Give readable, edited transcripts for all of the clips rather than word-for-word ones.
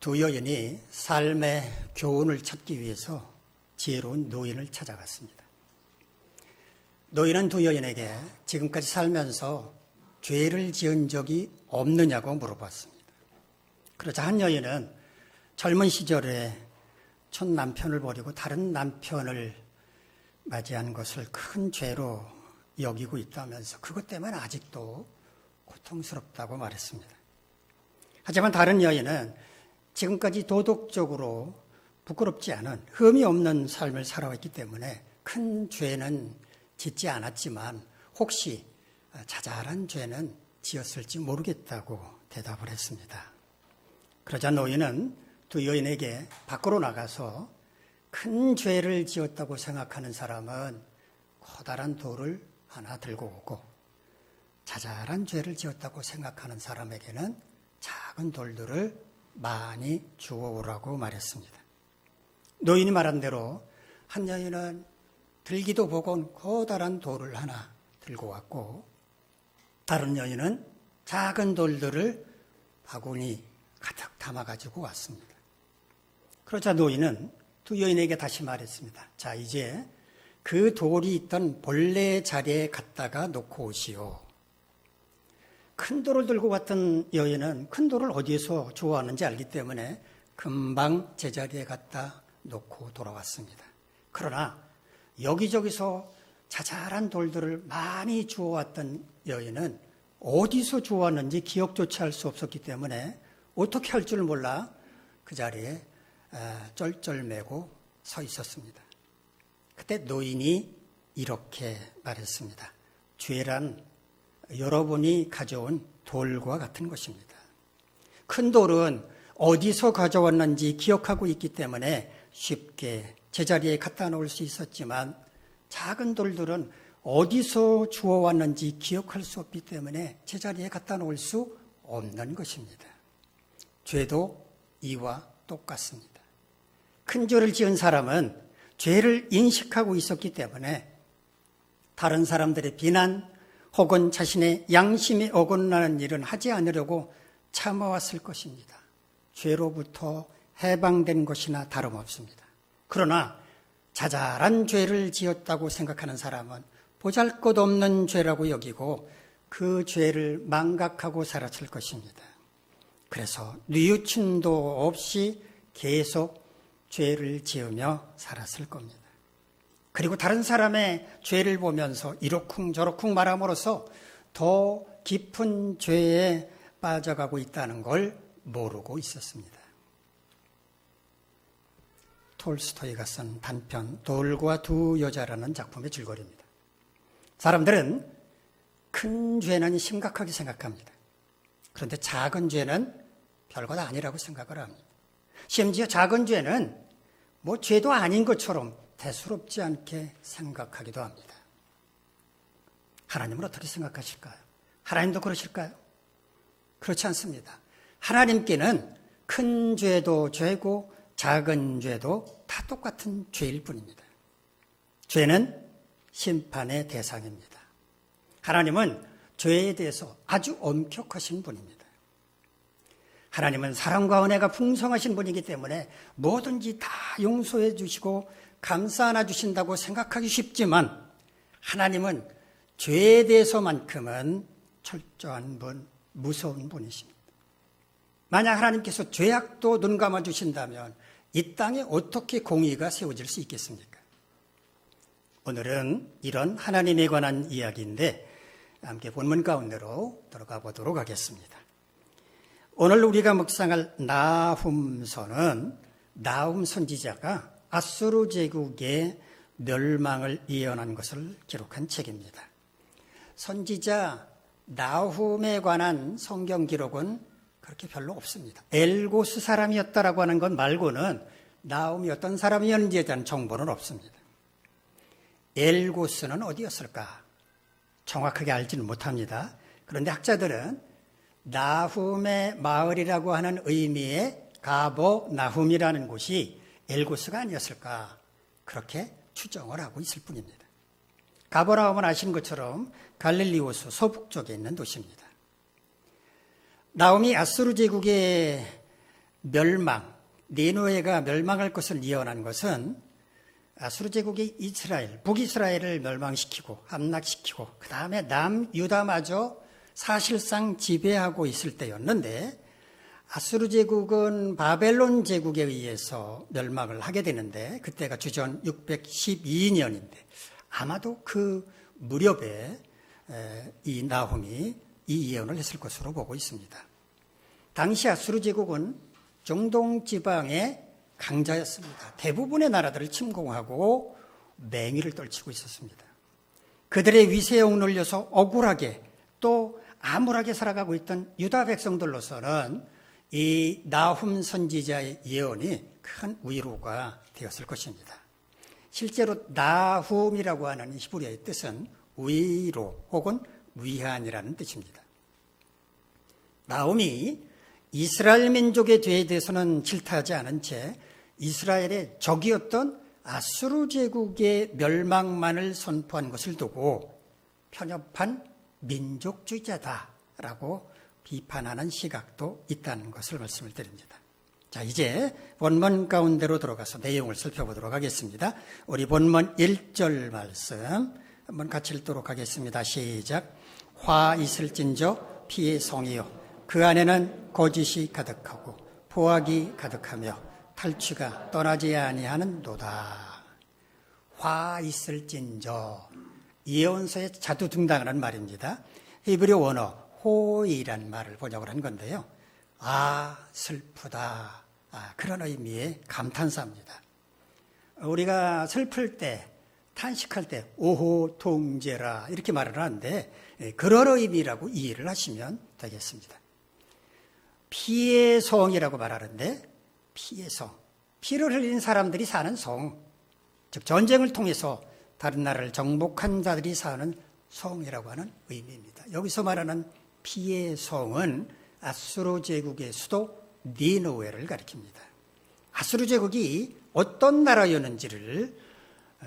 두 여인이 삶의 교훈을 찾기 위해서 지혜로운 노인을 찾아갔습니다. 노인은 두 여인에게 지금까지 살면서 죄를 지은 적이 없느냐고 물어봤습니다. 그러자 한 여인은 젊은 시절에 첫 남편을 버리고 다른 남편을 맞이한 것을 큰 죄로 여기고 있다면서 그것 때문에 아직도 고통스럽다고 말했습니다. 하지만 다른 여인은 지금까지 도덕적으로 부끄럽지 않은 흠이 없는 삶을 살아왔기 때문에 큰 죄는 짓지 않았지만 혹시 자잘한 죄는 지었을지 모르겠다고 대답을 했습니다. 그러자 노인은 두 여인에게 밖으로 나가서 큰 죄를 지었다고 생각하는 사람은 커다란 돌을 하나 들고 오고 자잘한 죄를 지었다고 생각하는 사람에게는 작은 돌들을 많이 주워오라고 말했습니다. 노인이 말한 대로 한 여인은 들기도 보곤 커다란 돌을 하나 들고 왔고 다른 여인은 작은 돌들을 바구니 가득 담아가지고 왔습니다. 그러자 노인은 두 여인에게 다시 말했습니다. 자, 이제 그 돌이 있던 본래의 자리에 갖다가 놓고 오시오. 큰 돌을 들고 왔던 여인은 큰 돌을 어디에서 주워왔는지 알기 때문에 금방 제자리에 갖다 놓고 돌아왔습니다. 그러나 여기저기서 자잘한 돌들을 많이 주워왔던 여인은 어디서 주워왔는지 기억조차 할 수 없었기 때문에 어떻게 할 줄 몰라 그 자리에 쩔쩔매고 서 있었습니다. 그때 노인이 이렇게 말했습니다. 죄란 여러분이 가져온 돌과 같은 것입니다. 큰 돌은 어디서 가져왔는지 기억하고 있기 때문에 쉽게 제자리에 갖다 놓을 수 있었지만 작은 돌들은 어디서 주워왔는지 기억할 수 없기 때문에 제자리에 갖다 놓을 수 없는 것입니다. 죄도 이와 똑같습니다. 큰 죄를 지은 사람은 죄를 인식하고 있었기 때문에 다른 사람들의 비난 혹은 자신의 양심에 어긋나는 일은 하지 않으려고 참아왔을 것입니다. 죄로부터 해방된 것이나 다름없습니다. 그러나 자잘한 죄를 지었다고 생각하는 사람은 보잘것없는 죄라고 여기고 그 죄를 망각하고 살았을 것입니다. 그래서 뉘우침도 없이 계속 죄를 지으며 살았을 겁니다. 그리고 다른 사람의 죄를 보면서 이러쿵저러쿵 말함으로써 더 깊은 죄에 빠져가고 있다는 걸 모르고 있었습니다. 톨스토이가 쓴 단편 돌과 두 여자라는 작품의 줄거리입니다. 사람들은 큰 죄는 심각하게 생각합니다. 그런데 작은 죄는 별것 아니라고 생각을 합니다. 심지어 작은 죄는 죄도 아닌 것처럼 대수롭지 않게 생각하기도 합니다. 하나님은 어떻게 생각하실까요? 하나님도 그러실까요? 그렇지 않습니다. 하나님께는 큰 죄도 죄고 작은 죄도 다 똑같은 죄일 뿐입니다. 죄는 심판의 대상입니다. 하나님은 죄에 대해서 아주 엄격하신 분입니다. 하나님은 사랑과 은혜가 풍성하신 분이기 때문에 뭐든지 다 용서해 주시고 감싸 안아 주신다고 생각하기 쉽지만 하나님은 죄에 대해서만큼은 철저한 분, 무서운 분이십니다. 만약 하나님께서 죄악도 눈 감아 주신다면 이 땅에 어떻게 공의가 세워질 수 있겠습니까? 오늘은 이런 하나님에 관한 이야기인데 함께 본문 가운데로 들어가 보도록 하겠습니다. 오늘 우리가 묵상할 나훔서는 나훔 선지자가 아수르 제국의 멸망을 예언한 것을 기록한 책입니다. 선지자 나훔에 관한 성경 기록은 그렇게 별로 없습니다. 엘고스 사람이었다라고 하는 것 말고는 나훔이 어떤 사람이었는지에 대한 정보는 없습니다. 엘고스는 어디였을까? 정확하게 알지는 못합니다. 그런데 학자들은 나훔의 마을이라고 하는 의미의 가보 나훔이라는 곳이 엘고스가 아니었을까? 그렇게 추정을 하고 있을 뿐입니다. 가보 나훔은 아시는 것처럼 갈릴리 호수 서북쪽에 있는 도시입니다. 나훔이 아수르 제국의 멸망, 니느웨가 멸망할 것을 예언한 것은 아수르 제국이 이스라엘, 북이스라엘을 멸망시키고 함락시키고 그 다음에 남유다마저 사실상 지배하고 있을 때였는데, 아수르 제국은 바벨론 제국에 의해서 멸망을 하게 되는데 그때가 주전 612년인데 아마도 그 무렵에 이 나훔이 이 예언을 했을 것으로 보고 있습니다. 당시 아수르 제국은 중동 지방의 강자였습니다. 대부분의 나라들을 침공하고 맹위를 떨치고 있었습니다. 그들의 위세에 억눌려서 억울하게 또 암울하게 살아가고 있던 유다 백성들로서는 이 나훔 선지자의 예언이 큰 위로가 되었을 것입니다. 실제로 나훔이라고 하는 히브리어의 뜻은 위로 혹은 위안이라는 뜻입니다. 나훔이 이스라엘 민족의 죄에 대해서는 질타하지 않은 채 이스라엘의 적이었던 아수르 제국의 멸망만을 선포한 것을 두고 편협한 민족주의자다라고 비판하는 시각도 있다는 것을 말씀을 드립니다. 자, 이제 본문 가운데로 들어가서 내용을 살펴보도록 하겠습니다. 우리 본문 1절 말씀 한번 같이 읽도록 하겠습니다. 시작. 화 있을진저 피의 성이요 그 안에는 거짓이 가득하고 포악이 가득하며 탈취가 떠나지 아니하는도다. 화 있을진저, 예언서에 자주 등장하는 말입니다. 히브리 원어 호이란 말을 번역을 한 건데요. 아, 슬프다. 그런 의미의 감탄사입니다. 우리가 슬플 때, 탄식할 때 오호 통제라 이렇게 말을 하는데 그런 의미라고 이해를 하시면 되겠습니다. 피의 성이라고 말하는데 피의 성, 피를 흘린 사람들이 사는 성, 즉 전쟁을 통해서 다른 나라를 정복한 자들이 사는 성이라고 하는 의미입니다. 여기서 말하는 피의 성은 아수르 제국의 수도 니느웨를 가리킵니다. 아수르 제국이 어떤 나라였는지를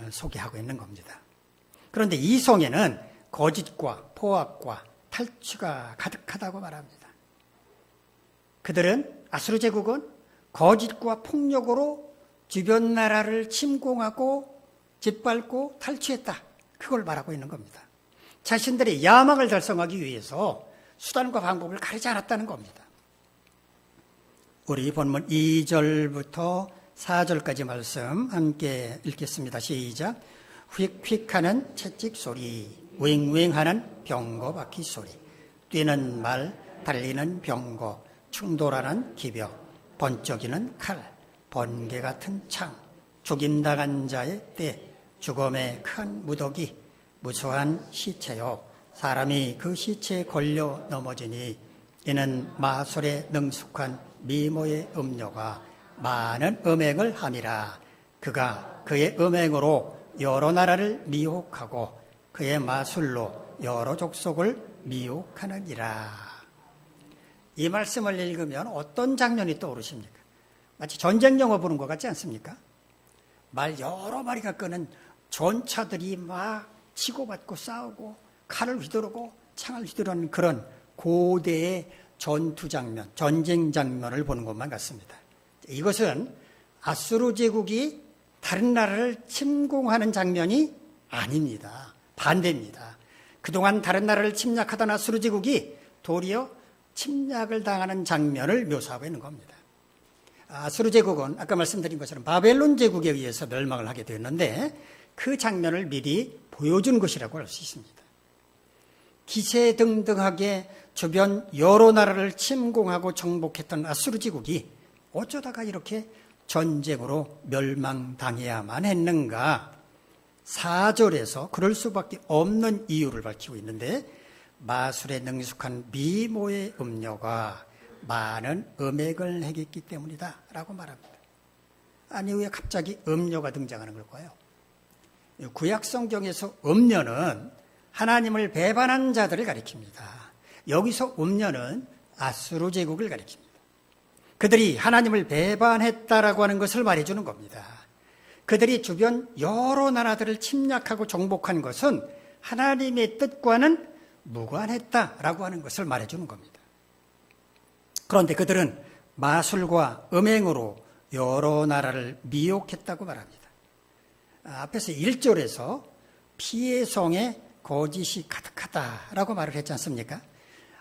소개하고 있는 겁니다. 그런데 이 성에는 거짓과 포악과 탈취가 가득하다고 말합니다. 그들은, 아수르 제국은 거짓과 폭력으로 주변 나라를 침공하고 짓밟고 탈취했다. 그걸 말하고 있는 겁니다. 자신들의 야망을 달성하기 위해서 수단과 방법을 가리지 않았다는 겁니다. 우리 본문 2절부터 4절까지 말씀 함께 읽겠습니다. 시작. 휙휙하는 채찍 소리, 웽웽하는 병거 바퀴 소리, 뛰는 말, 달리는 병거, 충돌하는 기병, 번쩍이는 칼, 번개 같은 창, 죽임당한 자의 때, 죽음의 큰 무더기, 무수한 시체요, 사람이 그 시체에 걸려 넘어지니 이는 마술에 능숙한 미모의 음료가 많은 음행을 함이라. 그가 그의 음행으로 여러 나라를 미혹하고 그의 마술로 여러 족속을 미혹하느니라. 이 말씀을 읽으면 어떤 장면이 떠오르십니까? 마치 전쟁 영화 보는 것 같지 않습니까? 말 여러 마리가 끄는 전차들이 막 치고받고 싸우고 칼을 휘두르고 창을 휘두르는 그런 고대의 전투 장면, 전쟁 장면을 보는 것만 같습니다. 이것은 아수르 제국이 다른 나라를 침공하는 장면이 아닙니다. 반대입니다. 그동안 다른 나라를 침략하던 아수르 제국이 도리어 침략을 당하는 장면을 묘사하고 있는 겁니다. 아수르 제국은 아까 말씀드린 것처럼 바벨론 제국에 의해서 멸망을 하게 되었는데 그 장면을 미리 보여준 것이라고 할 수 있습니다. 기세등등하게 주변 여러 나라를 침공하고 정복했던 아수르 제국이 어쩌다가 이렇게 전쟁으로 멸망당해야만 했는가? 4절에서 그럴 수밖에 없는 이유를 밝히고 있는데 마술에 능숙한 미모의 음녀가 많은 음액을 행했기 때문이다 라고 말합니다. 아니 왜 갑자기 음녀가 등장하는 걸까요? 구약 성경에서 음녀는 하나님을 배반한 자들을 가리킵니다. 여기서 음녀는 아수르 제국을 가리킵니다. 그들이 하나님을 배반했다라고 하는 것을 말해주는 겁니다. 그들이 주변 여러 나라들을 침략하고 정복한 것은 하나님의 뜻과는 무관했다라고 하는 것을 말해주는 겁니다. 그런데 그들은 마술과 음행으로 여러 나라를 미혹했다고 말합니다. 앞에서 1절에서 피의 성에 거짓이 가득하다라고 말을 했지 않습니까?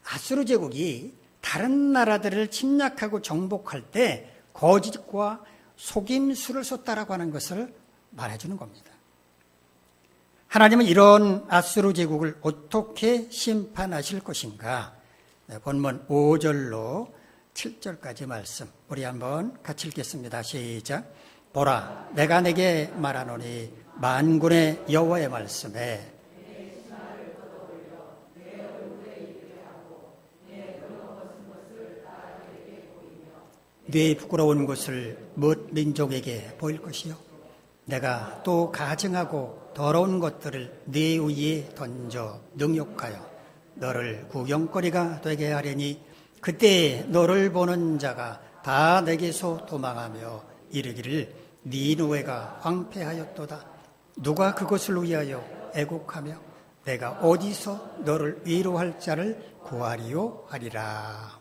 아수르 제국이 다른 나라들을 침략하고 정복할 때 거짓과 속임수를 썼다라고 하는 것을 말해주는 겁니다. 하나님은 이런 아수르 제국을 어떻게 심판하실 것인가? 본문 5절로 7절까지 말씀 우리 한번 같이 읽겠습니다. 시작. 보라, 내가 내게 말하노니 만군의 여호와의 말씀에 네 부끄러운 것을 뭇 민족에게 보일 것이요 내가 또 가증하고 더러운 것들을 네 위에 던져 능욕하여 너를 구경거리가 되게 하려니 그때 너를 보는 자가 다 내게서 도망하며 이르기를 니느웨가 황폐하였도다. 누가 그것을 위하여 애곡하며 내가 어디서 너를 위로할 자를 구하리요 하리라.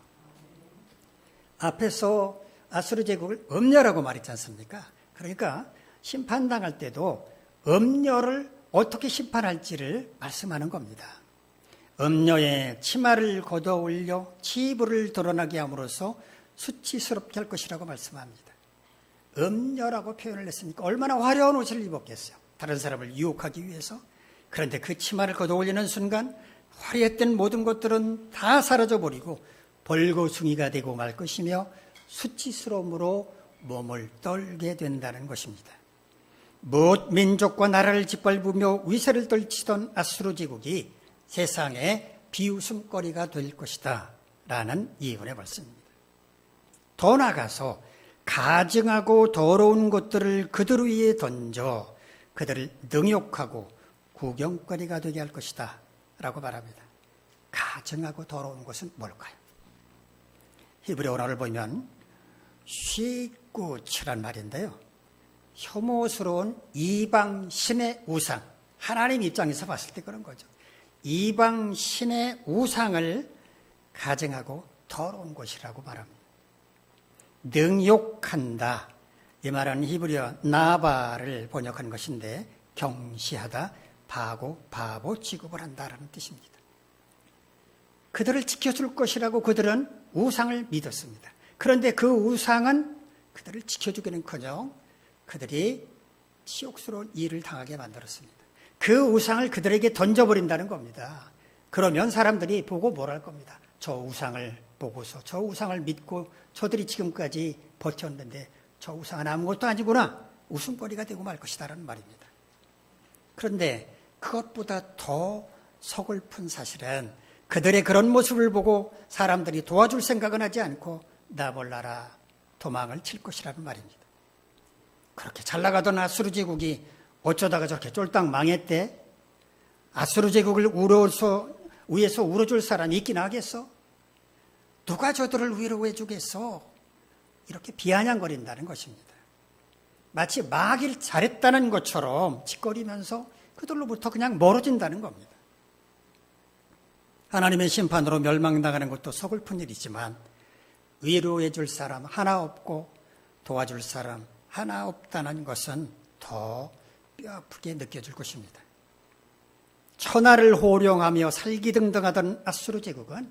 앞에서 아수르 제국을 음녀라고 말했지 않습니까? 그러니까 심판당할 때도 음녀를 어떻게 심판할지를 말씀하는 겁니다. 음녀의 치마를 걷어 올려 치부를 드러나게 함으로써 수치스럽게 할 것이라고 말씀합니다. 음녀라고 표현을 했으니까 얼마나 화려한 옷을 입었겠어요. 다른 사람을 유혹하기 위해서. 그런데 그 치마를 걷어 올리는 순간 화려했던 모든 것들은 다 사라져버리고 벌거숭이가 되고 말 것이며 수치스러움으로 몸을 떨게 된다는 것입니다. 무엇 민족과 나라를 짓밟으며 위세를 떨치던 아수르 제국이 세상의 비웃음거리가 될 것이다 라는 예언의 말씀입니다. 더 나아가서 가증하고 더러운 것들을 그들 위에 던져 그들을 능욕하고 구경거리가 되게 할 것이다 라고 말합니다. 가증하고 더러운 것은 뭘까요? 히브리 언어를 보면 쉐이꾸치란 말인데요. 혐오스러운 이방 신의 우상, 하나님 입장에서 봤을 때 그런 거죠. 이방 신의 우상을 가증하고 더러운 것이라고 말합니다. 능욕한다. 이 말은 히브리어 나바를 번역한 것인데 경시하다, 바보 취급을 한다라는 뜻입니다. 그들을 지켜줄 것이라고 그들은 우상을 믿었습니다. 그런데 그 우상은 그들을 지켜주기는커녕 그들이 치욕스러운 일을 당하게 만들었습니다. 그 우상을 그들에게 던져버린다는 겁니다. 그러면 사람들이 보고 뭘 할 겁니다. 저 우상을 보고서 저 우상을 믿고 저들이 지금까지 버텼는데 저 우상은 아무것도 아니구나. 웃음거리가 되고 말 것이다라는 말입니다. 그런데 그것보다 더 서글픈 사실은 그들의 그런 모습을 보고 사람들이 도와줄 생각은 하지 않고 나 몰라라 도망을 칠 것이라는 말입니다. 그렇게 잘 나가던 아수르 제국이 어쩌다가 저렇게 쫄딱 망했대? 아수르 제국을 위해서 울어줄 사람이 있긴 하겠어? 누가 저들을 위로해 주겠어? 이렇게 비아냥거린다는 것입니다. 마치 막일 잘했다는 것처럼 짓거리면서 그들로부터 그냥 멀어진다는 겁니다. 하나님의 심판으로 멸망당하는 것도 서글픈 일이지만 위로해 줄 사람 하나 없고 도와줄 사람 하나 없다는 것은 더 뼈아프게 느껴질 것입니다. 천하를 호령하며 살기등등하던 아수르 제국은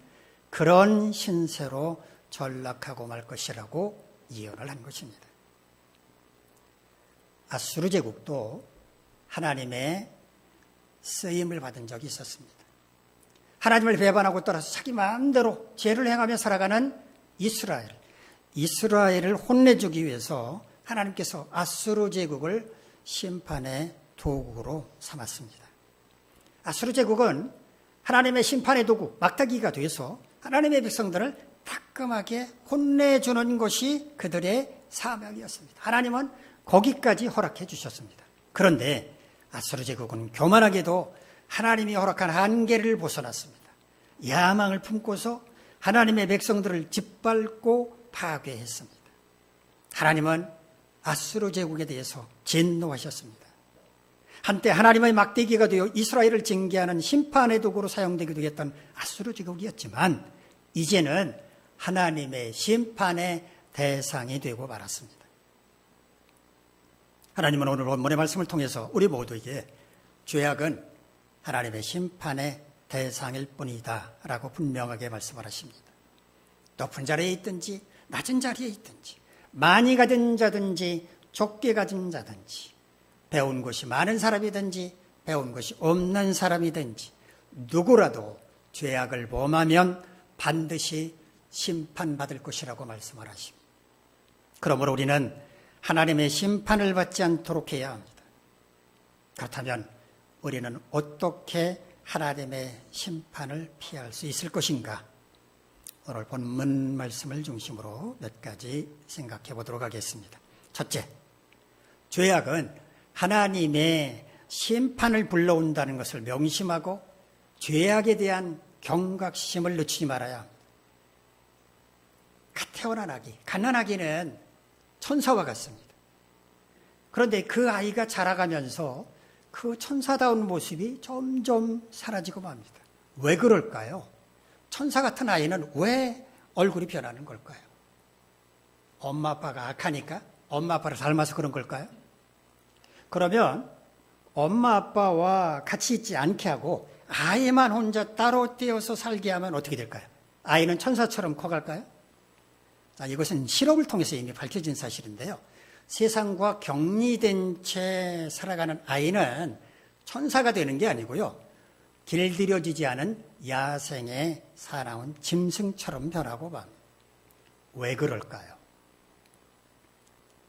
그런 신세로 전락하고 말 것이라고 예언을 한 것입니다. 아수르 제국도 하나님의 쓰임을 받은 적이 있었습니다. 하나님을 배반하고 떠나서 자기 마음대로 죄를 행하며 살아가는 이스라엘을 혼내주기 위해서 하나님께서 아수르 제국을 심판의 도구로 삼았습니다. 아수르 제국은 하나님의 심판의 도구, 막다기가 돼서 하나님의 백성들을 따끔하게 혼내주는 것이 그들의 사명이었습니다. 하나님은 거기까지 허락해 주셨습니다. 그런데 아수르 제국은 교만하게도 하나님이 허락한 한계를 벗어났습니다. 야망을 품고서 하나님의 백성들을 짓밟고 파괴했습니다. 하나님은 아수르 제국에 대해서 진노하셨습니다. 한때 하나님의 막대기가 되어 이스라엘을 징계하는 심판의 도구로 사용되기도 했던 아수르 제국이었지만 이제는 하나님의 심판의 대상이 되고 말았습니다. 하나님은 오늘 본문의 말씀을 통해서 우리 모두에게 죄악은 하나님의 심판의 대상일 뿐이다 라고 분명하게 말씀을 하십니다. 높은 자리에 있든지 낮은 자리에 있든지 많이 가진 자든지 좁게 가진 자든지 배운 것이 많은 사람이든지 배운 것이 없는 사람이든지 누구라도 죄악을 범하면 반드시 심판받을 것이라고 말씀을 하십니다. 그러므로 우리는 하나님의 심판을 받지 않도록 해야 합니다. 그렇다면 우리는 어떻게 하나님의 심판을 피할 수 있을 것인가? 오늘 본문 말씀을 중심으로 몇 가지 생각해 보도록 하겠습니다. 첫째, 죄악은 하나님의 심판을 불러온다는 것을 명심하고 죄악에 대한 경각심을 늦추지 말아야 합니다. 갓 태어난 아기, 갓난아기는 천사와 같습니다. 그런데 그 아이가 자라가면서 그 천사다운 모습이 점점 사라지고 맙니다. 왜 그럴까요? 천사 같은 아이는 왜 얼굴이 변하는 걸까요? 엄마 아빠가 악하니까? 엄마 아빠를 닮아서 그런 걸까요? 그러면 엄마 아빠와 같이 있지 않게 하고 아이만 혼자 따로 떼어서 살게 하면 어떻게 될까요? 아이는 천사처럼 커갈까요? 자, 이것은 실험을 통해서 이미 밝혀진 사실인데요. 세상과 격리된 채 살아가는 아이는 천사가 되는 게 아니고요. 길들여지지 않은 야생의 사나운 짐승처럼 변하고 맙니다. 왜 그럴까요?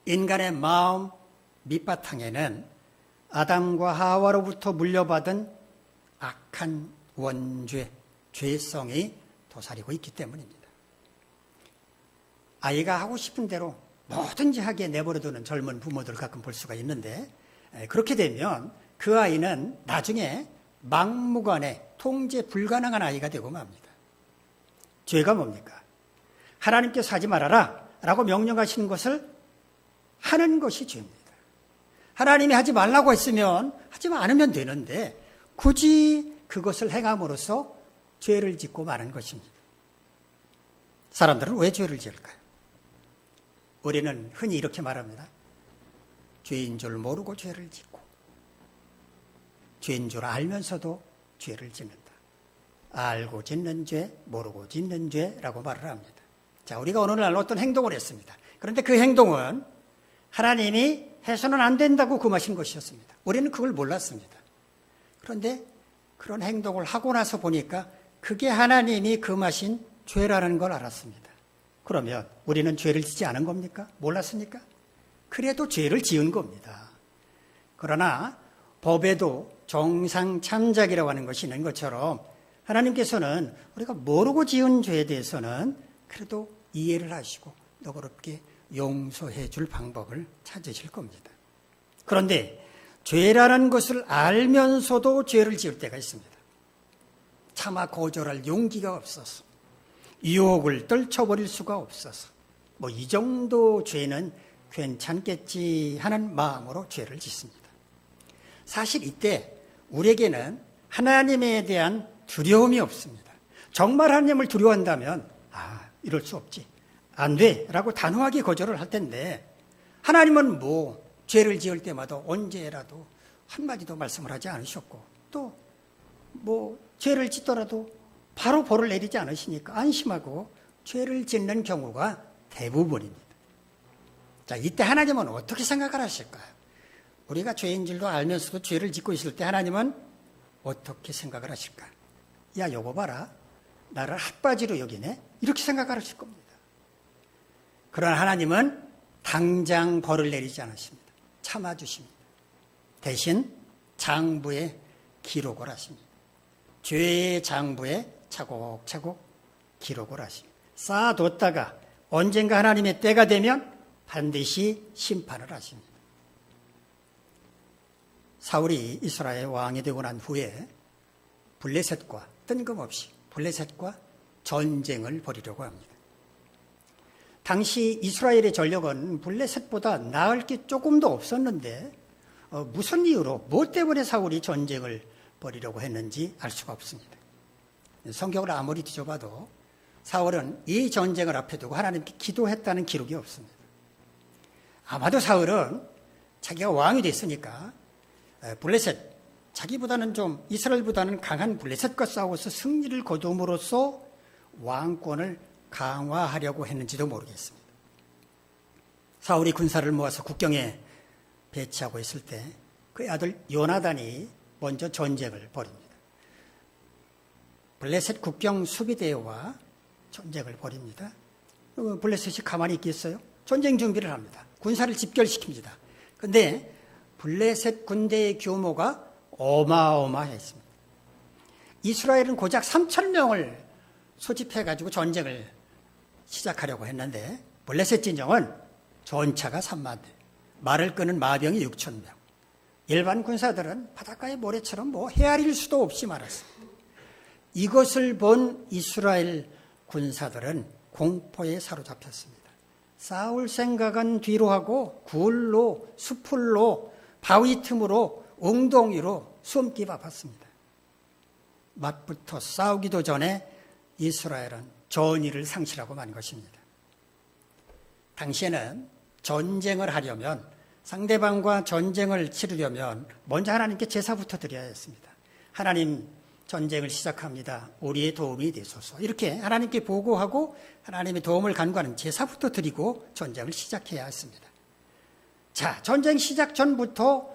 인간의 마음 밑바탕에는 아담과 하와로부터 물려받은 악한 원죄, 죄성이 도사리고 있기 때문입니다. 아이가 하고 싶은 대로 뭐든지 하게 내버려두는 젊은 부모들을 가끔 볼 수가 있는데 그렇게 되면 그 아이는 나중에 막무가내 통제 불가능한 아이가 되고 맙니다. 죄가 뭡니까? 하나님께서 하지 말아라 라고 명령하시는 것을 하는 것이 죄입니다. 하나님이 하지 말라고 했으면 하지 않으면 되는데 굳이 그것을 행함으로써 죄를 짓고 마는 것입니다. 사람들은 왜 죄를 지을까요? 우리는 흔히 이렇게 말합니다. 죄인 줄 모르고 죄를 짓고 죄인 줄 알면서도 죄를 짓는다. 알고 짓는 죄, 모르고 짓는 죄라고 말을 합니다. 자, 우리가 어느 날 어떤 행동을 했습니다. 그런데 그 행동은 하나님이 해서는 안 된다고 금하신 것이었습니다. 우리는 그걸 몰랐습니다. 그런데 그런 행동을 하고 나서 보니까 그게 하나님이 금하신 죄라는 걸 알았습니다. 그러면 우리는 죄를 짓지 않은 겁니까? 몰랐습니까? 그래도 죄를 지은 겁니다. 그러나 법에도 정상 참작이라고 하는 것이 있는 것처럼 하나님께서는 우리가 모르고 지은 죄에 대해서는 그래도 이해를 하시고 너그럽게 용서해 줄 방법을 찾으실 겁니다. 그런데 죄라는 것을 알면서도 죄를 지을 때가 있습니다. 차마 거절할 용기가 없어서 유혹을 떨쳐버릴 수가 없어서 뭐 이 정도 죄는 괜찮겠지 하는 마음으로 죄를 짓습니다. 사실 이때 우리에게는 하나님에 대한 두려움이 없습니다. 정말 하나님을 두려워한다면 이럴 수 없지, 안 돼 라고 단호하게 거절을 할 텐데 하나님은 뭐 죄를 지을 때마다 언제라도 한마디도 말씀을 하지 않으셨고 또 뭐 죄를 짓더라도 바로 벌을 내리지 않으시니까 안심하고 죄를 짓는 경우가 대부분입니다. 자, 이때 하나님은 어떻게 생각을 하실까요? 우리가 죄인 줄도 알면서도 죄를 짓고 있을 때 하나님은 어떻게 생각을 하실까? 야, 요거 봐라. 나를 핫바지로 여기네? 이렇게 생각을 하실 겁니다. 그러나 하나님은 당장 벌을 내리지 않으십니다. 참아주십니다. 대신 장부에 기록을 하십니다. 죄의 장부에 차곡차곡 기록을 하십니다. 쌓아뒀다가 언젠가 하나님의 때가 되면 반드시 심판을 하십니다. 사울이 이스라엘 왕이 되고 난 후에 블레셋과 뜬금없이 블레셋과 전쟁을 벌이려고 합니다. 당시 이스라엘의 전력은 블레셋보다 나을 게 조금도 없었는데 무슨 이유로, 뭐 때문에 사울이 전쟁을 벌이려고 했는지 알 수가 없습니다. 성경을 아무리 뒤져봐도 사울은 이 전쟁을 앞에 두고 하나님께 기도했다는 기록이 없습니다. 아마도 사울은 자기가 왕이 됐으니까 블레셋, 자기보다는 좀 이스라엘보다는 강한 블레셋과 싸워서 승리를 거둠으로써 왕권을 강화하려고 했는지도 모르겠습니다. 사울이 군사를 모아서 국경에 배치하고 있을 때 그의 아들 요나단이 먼저 전쟁을 벌입니다. 블레셋 국경 수비대와 전쟁을 벌입니다. 블레셋이 가만히 있겠어요? 전쟁 준비를 합니다. 군사를 집결시킵니다. 그런데 블레셋 군대의 규모가 어마어마했습니다. 이스라엘은 고작 3,000명을 소집해가지고 전쟁을 시작하려고 했는데 블레셋 진영은 전차가 3만 대, 말을 끄는 마병이 6,000명. 일반 군사들은 바닷가의 모래처럼 헤아릴 수도 없이 말았습니다. 이것을 본 이스라엘 군사들은 공포에 사로잡혔습니다. 싸울 생각은 뒤로 하고 굴로, 수풀로, 바위 틈으로, 웅덩이로 숨기 바빴습니다. 맞붙어 싸우기도 전에 이스라엘은 전의를 상실하고 만 것입니다. 당시에는 전쟁을 하려면, 상대방과 전쟁을 치르려면 먼저 하나님께 제사부터 드려야 했습니다. 하나님, 전쟁을 시작합니다. 우리의 도움이 되소서. 이렇게 하나님께 보고하고 하나님의 도움을 간구하는 제사부터 드리고 전쟁을 시작해야 했습니다. 자, 전쟁 시작 전부터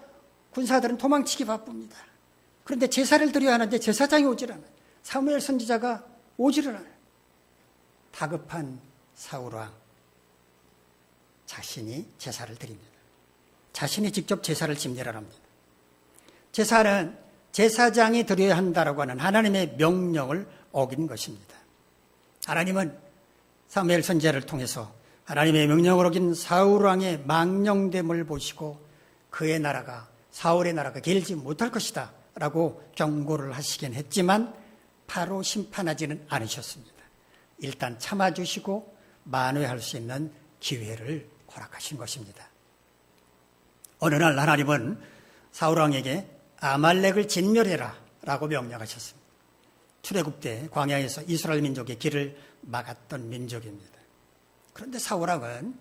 군사들은 도망치기 바쁩니다. 그런데 제사를 드려야 하는데 제사장이 오질 않아요. 사무엘 선지자가 오지를 않아요. 다급한 사울왕, 자신이 제사를 드립니다. 자신이 직접 제사를 집례를 합니다. 제사는 제사장이 드려야 한다라고 하는 하나님의 명령을 어긴 것입니다. 하나님은 사무엘 선지자를 통해서 하나님의 명령을 어긴 사울왕의 망령됨을 보시고 그의 나라가, 사울의 나라가 길지 못할 것이다 라고 경고를 하시긴 했지만 바로 심판하지는 않으셨습니다. 일단 참아주시고 만회할 수 있는 기회를 허락하신 것입니다. 어느 날 하나님은 사울왕에게 아말렉을 진멸해라 라고 명령하셨습니다. 출애굽 때 광야에서 이스라엘 민족의 길을 막았던 민족입니다. 그런데 사울왕은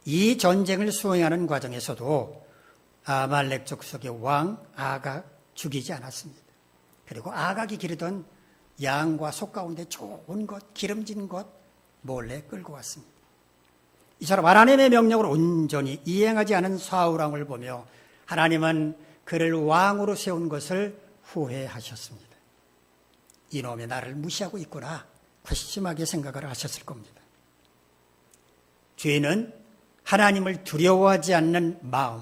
이 전쟁을 수행하는 과정에서도 아말렉 족속의 왕 아각 죽이지 않았습니다. 그리고 아각이 기르던 양과 소 가운데 좋은 것, 기름진 것 몰래 끌고 왔습니다. 이 사람 하나님의 명령을 온전히 이행하지 않은 사울왕을 보며 하나님은 그를 왕으로 세운 것을 후회하셨습니다. 이놈의 나를 무시하고 있구나 괘씸하게 생각을 하셨을 겁니다. 죄는 하나님을 두려워하지 않는 마음,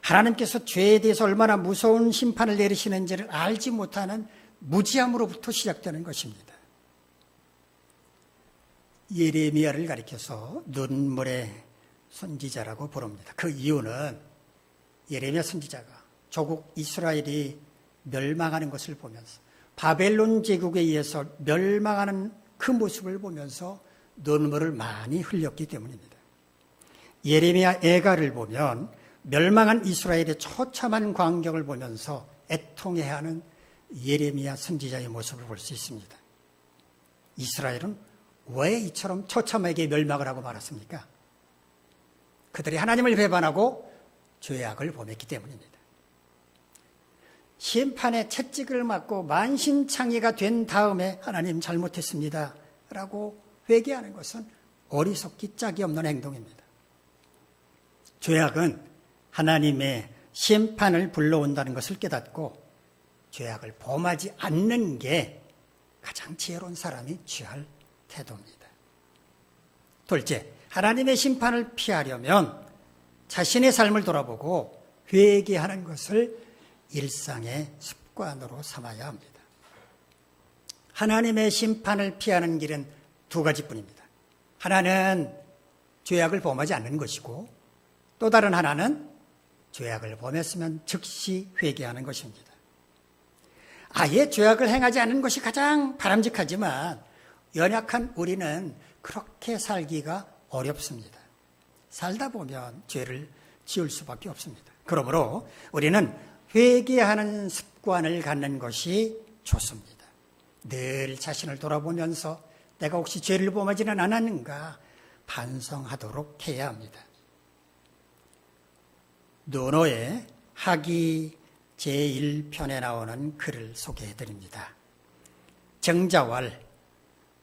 하나님께서 죄에 대해서 얼마나 무서운 심판을 내리시는지를 알지 못하는 무지함으로부터 시작되는 것입니다. 예레미야를 가리켜서 눈물의 선지자라고 부릅니다. 그 이유는 예레미야 선지자가 조국 이스라엘이 멸망하는 것을 보면서 바벨론 제국에 의해서 멸망하는 그 모습을 보면서 눈물을 많이 흘렸기 때문입니다. 예레미야 애가를 보면 멸망한 이스라엘의 처참한 광경을 보면서 애통해하는 예레미야 선지자의 모습을 볼 수 있습니다. 이스라엘은 왜 이처럼 처참하게 멸망을 하고 말았습니까? 그들이 하나님을 배반하고 죄악을 범했기 때문입니다. 심판의 채찍을 맞고 만신창이가 된 다음에 하나님 잘못했습니다 라고 회개하는 것은 어리석기 짝이 없는 행동입니다. 죄악은 하나님의 심판을 불러온다는 것을 깨닫고 죄악을 범하지 않는 게 가장 지혜로운 사람이 취할 태도입니다. 둘째, 하나님의 심판을 피하려면 자신의 삶을 돌아보고 회개하는 것을 일상의 습관으로 삼아야 합니다. 하나님의 심판을 피하는 길은 두 가지뿐입니다. 하나는 죄악을 범하지 않는 것이고 또 다른 하나는 죄악을 범했으면 즉시 회개하는 것입니다. 아예 죄악을 행하지 않는 것이 가장 바람직하지만 연약한 우리는 그렇게 살기가 어렵습니다. 살다 보면 죄를 지을 수밖에 없습니다. 그러므로 우리는 회개하는 습관을 갖는 것이 좋습니다. 늘 자신을 돌아보면서 내가 혹시 죄를 범하지는 않았는가 반성하도록 해야 합니다. 노노의 하기 제1편에 나오는 글을 소개해드립니다. 정자왈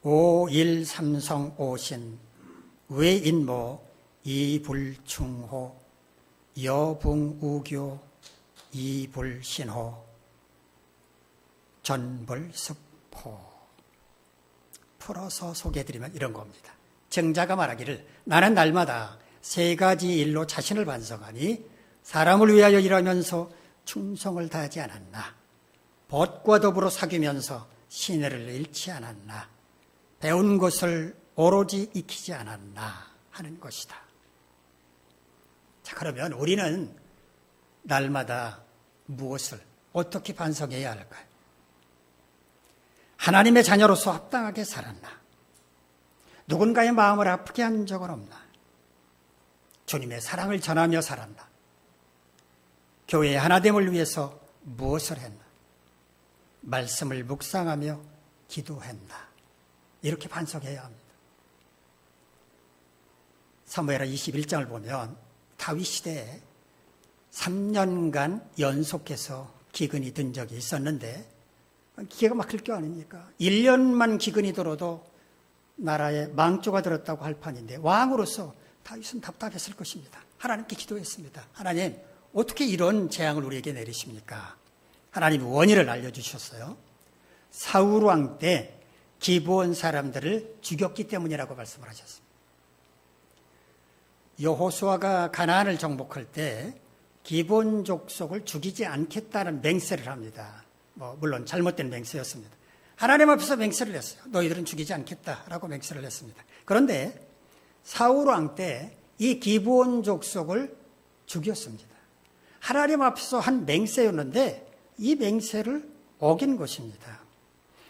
5.1삼성 오신 외인모 이불충호 여붕우교 이불신호 전불습호. 풀어서 소개해드리면 이런 겁니다. 정자가 말하기를 나는 날마다 세 가지 일로 자신을 반성하니 사람을 위하여 일하면서 충성을 다하지 않았나, 벗과 더불어 사귀면서 신의를 잃지 않았나, 배운 것을 오로지 익히지 않았나 하는 것이다. 자, 그러면 우리는 날마다 무엇을 어떻게 반성해야 할까요? 하나님의 자녀로서 합당하게 살았나? 누군가의 마음을 아프게 한 적은 없나? 주님의 사랑을 전하며 살았나? 교회의 하나됨을 위해서 무엇을 했나? 말씀을 묵상하며 기도했나? 이렇게 반성해야 합니다. 사무엘하 21장을 보면 다윗 시대에 3년간 연속해서 기근이 든 적이 있었는데 기가 막힐 게 아닙니까? 1년만 기근이 들어도 나라에 망조가 들었다고 할 판인데 왕으로서 다윗은 답답했을 것입니다. 하나님께 기도했습니다. 하나님, 어떻게 이런 재앙을 우리에게 내리십니까? 하나님이 원인을 알려주셨어요. 사울 왕 때 기브온 사람들을 죽였기 때문이라고 말씀을 하셨습니다. 여호수아가 가나안을 정복할 때 기브온 족속을 죽이지 않겠다는 맹세를 합니다. 물론 잘못된 맹세였습니다. 하나님 앞에서 맹세를 했어요. 너희들은 죽이지 않겠다라고 맹세를 했습니다. 그런데 사울 왕 때 이 기브온 족속을 죽였습니다. 하나님 앞에서 한 맹세였는데 이 맹세를 어긴 것입니다.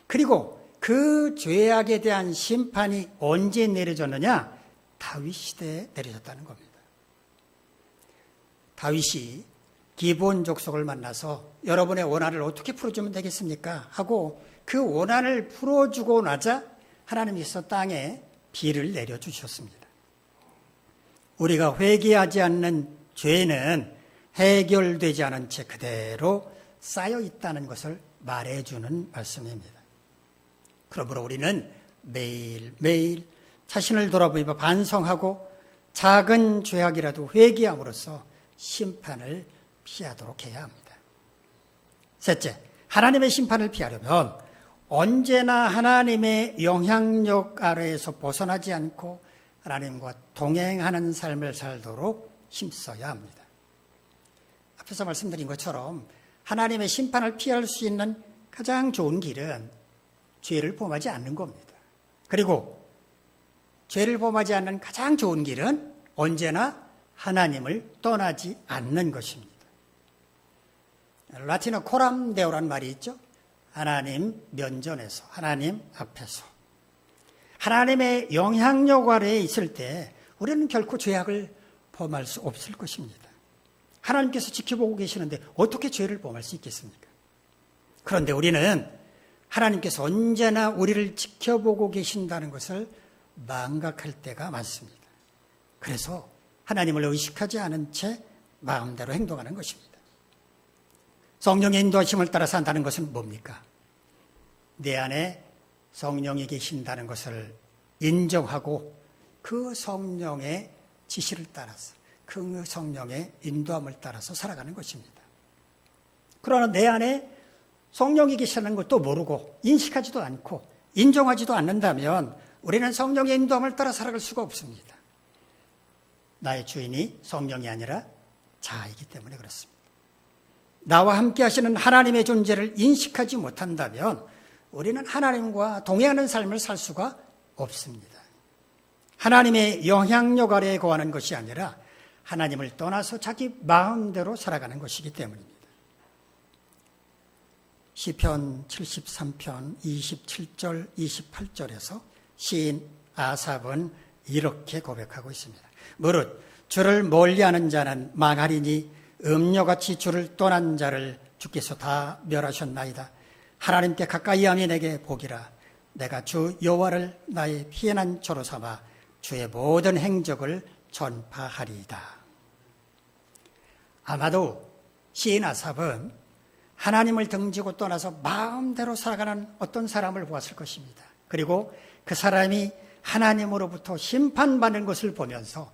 그리고 그 죄악에 대한 심판이 언제 내려졌느냐? 다윗 시대에 내려졌다는 겁니다. 다윗이 기브온 족속을 만나서 여러분의 원한을 어떻게 풀어주면 되겠습니까? 하고 그 원한을 풀어주고 나자 하나님께서 땅에 비를 내려주셨습니다. 우리가 회개하지 않는 죄는 해결되지 않은 채 그대로 쌓여 있다는 것을 말해주는 말씀입니다. 그러므로 우리는 매일매일 자신을 돌아보며 반성하고 작은 죄악이라도 회개함으로써 심판을 피하도록 해야 합니다. 셋째, 하나님의 심판을 피하려면 언제나 하나님의 영향력 아래에서 벗어나지 않고 하나님과 동행하는 삶을 살도록 힘써야 합니다. 앞에서 말씀드린 것처럼 하나님의 심판을 피할 수 있는 가장 좋은 길은 죄를 범하지 않는 겁니다. 그리고 죄를 범하지 않는 가장 좋은 길은 언제나 하나님을 떠나지 않는 것입니다. 라틴어 코람 데오라는 말이 있죠. 하나님 면전에서, 하나님 앞에서. 하나님의 영향력 아래에 있을 때 우리는 결코 죄악을 범할 수 없을 것입니다. 하나님께서 지켜보고 계시는데 어떻게 죄를 범할 수 있겠습니까? 그런데 우리는 하나님께서 언제나 우리를 지켜보고 계신다는 것을 망각할 때가 많습니다. 그래서 하나님을 의식하지 않은 채 마음대로 행동하는 것입니다. 성령의 인도하심을 따라 산다는 것은 뭡니까? 내 안에 성령이 계신다는 것을 인정하고 그 성령의 지시를 따라서, 그 성령의 인도함을 따라서 살아가는 것입니다. 그러나 내 안에 성령이 계시다는 것도 모르고 인식하지도 않고 인정하지도 않는다면 우리는 성령의 인도함을 따라 살아갈 수가 없습니다. 나의 주인이 성령이 아니라 자아이기 때문에 그렇습니다. 나와 함께 하시는 하나님의 존재를 인식하지 못한다면 우리는 하나님과 동행하는 삶을 살 수가 없습니다. 하나님의 영향력 아래에 거하는 것이 아니라 하나님을 떠나서 자기 마음대로 살아가는 것이기 때문입니다. 시편 73편 27절 28절에서 시인 아삽은 이렇게 고백하고 있습니다. 무릇 주를 멀리하는 자는 망하리니 음녀같이 주를 떠난 자를 주께서 다 멸하셨나이다. 하나님께 가까이함이 내게 복이라. 내가 주 여호와를 나의 피난처로 삼아 주의 모든 행적을 전파하리이다. 아마도 시인 아삽은 하나님을 등지고 떠나서 마음대로 살아가는 어떤 사람을 보았을 것입니다. 그리고 그 사람이 하나님으로부터 심판받는 것을 보면서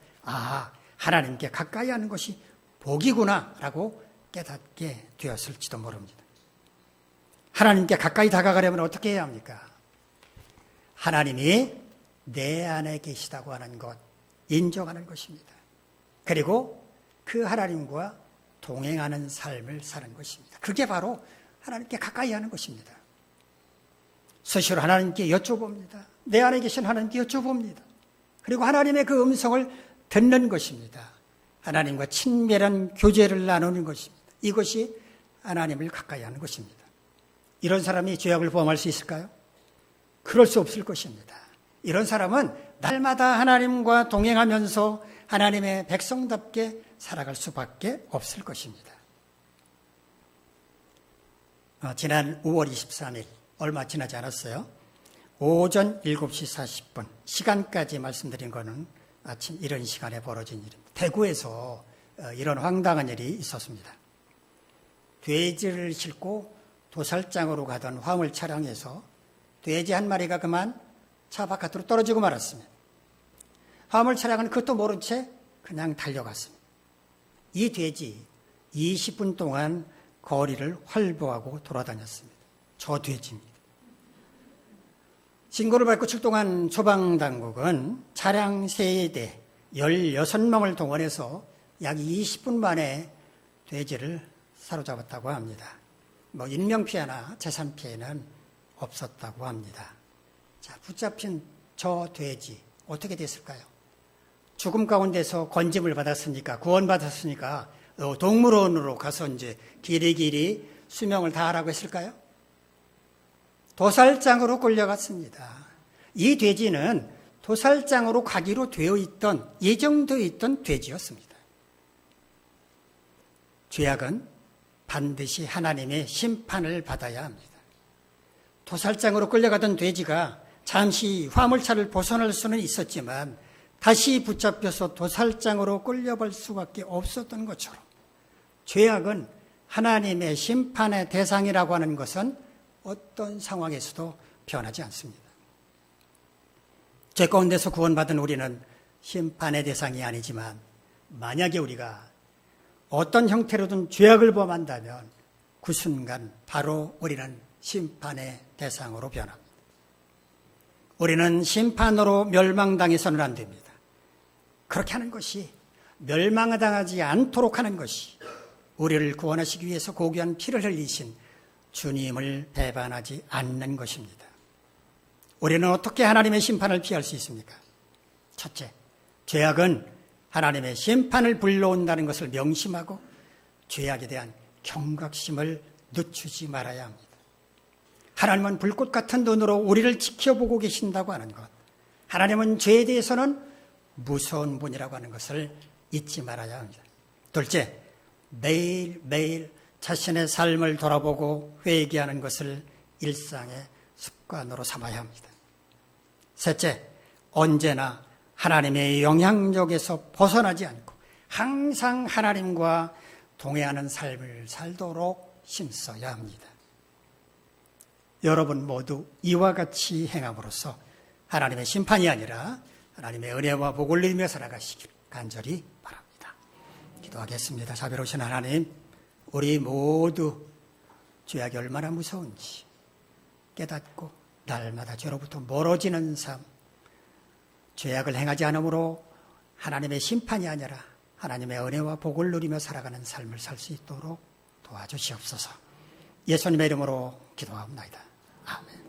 하나님께 가까이 하는 것이 복이구나 라고 깨닫게 되었을지도 모릅니다. 하나님께 가까이 다가가려면 어떻게 해야 합니까? 하나님이 내 안에 계시다고 하는 것, 인정하는 것입니다. 그리고 그 하나님과 동행하는 삶을 사는 것입니다. 그게 바로 하나님께 가까이 하는 것입니다. 수시로 하나님께 여쭤봅니다. 내 안에 계신 하나님께 여쭤봅니다. 그리고 하나님의 그 음성을 듣는 것입니다. 하나님과 친밀한 교제를 나누는 것입니다. 이것이 하나님을 가까이 하는 것입니다. 이런 사람이 죄악을 범할 수 있을까요? 그럴 수 없을 것입니다. 이런 사람은 날마다 하나님과 동행하면서 하나님의 백성답게 살아갈 수밖에 없을 것입니다. 지난 5월 23일 얼마 지나지 않았어요. 오전 7시 40분 시간까지 말씀드린 거는 아침 이런 시간에 벌어진 일입니다. 대구에서 이런 황당한 일이 있었습니다. 돼지를 싣고 도살장으로 가던 화물 차량에서 돼지 한 마리가 그만 차 바깥으로 떨어지고 말았습니다. 화물 차량은 그것도 모른 채 그냥 달려갔습니다. 이 돼지 20분 동안 거리를 활보하고 돌아다녔습니다. 저 돼지입니다. 신고를 받고 출동한 소방당국은 차량 3대 16명을 동원해서 약 20분 만에 돼지를 사로잡았다고 합니다. 인명피해나 재산피해는 없었다고 합니다. 자, 붙잡힌 저 돼지 어떻게 됐을까요? 죽음 가운데서 건짐을 받았으니까, 구원받았으니까 동물원으로 가서 이제 길이길이 수명을 다하라고 했을까요? 도살장으로 끌려갔습니다. 이 돼지는 도살장으로 가기로 예정되어 있던 돼지였습니다. 죄악은 반드시 하나님의 심판을 받아야 합니다. 도살장으로 끌려가던 돼지가 잠시 화물차를 벗어날 수는 있었지만 다시 붙잡혀서 도살장으로 끌려갈 수밖에 없었던 것처럼 죄악은 하나님의 심판의 대상이라고 하는 것은 어떤 상황에서도 변하지 않습니다. 죄 가운데서 구원받은 우리는 심판의 대상이 아니지만 만약에 우리가 어떤 형태로든 죄악을 범한다면 그 순간 바로 우리는 심판의 대상으로 변합니다. 우리는 심판으로 멸망당해서는 안 됩니다. 그렇게 하는 것이, 멸망당하지 않도록 하는 것이 우리를 구원하시기 위해서 고귀한 피를 흘리신 주님을 배반하지 않는 것입니다. 우리는 어떻게 하나님의 심판을 피할 수 있습니까? 첫째, 죄악은 하나님의 심판을 불러온다는 것을 명심하고 죄악에 대한 경각심을 늦추지 말아야 합니다. 하나님은 불꽃 같은 눈으로 우리를 지켜보고 계신다고 하는 것, 하나님은 죄에 대해서는 무서운 분이라고 하는 것을 잊지 말아야 합니다. 둘째, 매일매일 자신의 삶을 돌아보고 회개하는 것을 일상의 습관으로 삼아야 합니다. 셋째, 언제나 하나님의 영향력에서 벗어나지 않고 항상 하나님과 동행하는 삶을 살도록 힘써야 합니다. 여러분 모두 이와 같이 행함으로써 하나님의 심판이 아니라 하나님의 은혜와 복을 누리며 살아가시길 간절히 바랍니다. 기도하겠습니다. 자비로우신 하나님, 우리 모두 죄악이 얼마나 무서운지 깨닫고 날마다 죄로부터 멀어지는 삶, 죄악을 행하지 않으므로 하나님의 심판이 아니라 하나님의 은혜와 복을 누리며 살아가는 삶을 살 수 있도록 도와주시옵소서. 예수님의 이름으로 기도합니다. 아멘.